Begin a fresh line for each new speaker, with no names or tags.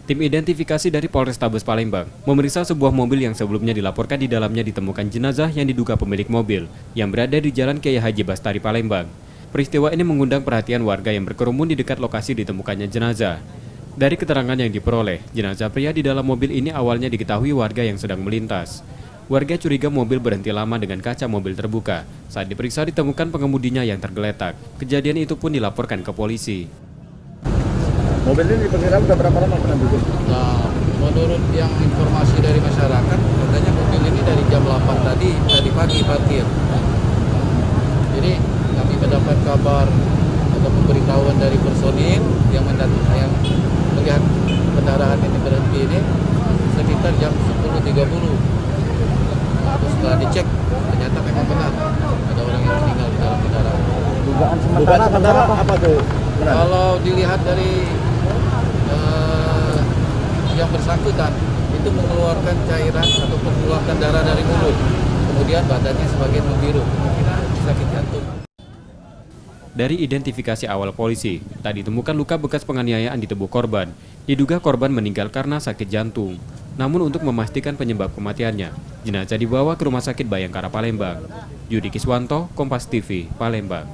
Tim identifikasi dari Polrestabes Palembang memeriksa sebuah mobil yang sebelumnya dilaporkan di dalamnya ditemukan jenazah yang diduga pemilik mobil yang berada di Jalan Kiai Haji Bastari Palembang. Peristiwa ini mengundang perhatian warga yang berkerumun di dekat lokasi ditemukannya jenazah. Dari keterangan yang diperoleh, jenazah pria di dalam mobil ini awalnya diketahui warga yang sedang melintas. Warga curiga mobil berhenti lama dengan kaca mobil terbuka. Saat diperiksa ditemukan pengemudinya yang tergeletak. Kejadian itu pun dilaporkan ke polisi.
Mobil ini diperkirakan sudah berapa lama pernah duduk?
Nah, menurut yang informasi dari masyarakat, katanya mobil ini dari jam 8 tadi pagi parkir. Jadi kami mendapat kabar atau pemberitahuan dari personil yang melihat kendaraan ini berhenti ini sekitar jam 10.30. Terus setelah dicek, ternyata memang benar ada orang yang meninggal di dalam kendaraan.
Dugaan sementara apa tuh? Benar.
Kalau dilihat dari yang bersangkutan itu mengeluarkan cairan atau mengeluarkan darah dari mulut, kemudian badannya sebagian membiru, kemungkinan sakit jantung.
Dari identifikasi awal polisi, tak ditemukan luka bekas penganiayaan di tubuh korban. Diduga korban meninggal karena sakit jantung. Namun untuk memastikan penyebab kematiannya, jenazah dibawa ke Rumah Sakit Bayangkara Palembang. Yudi Kiswanto, Kompas TV, Palembang.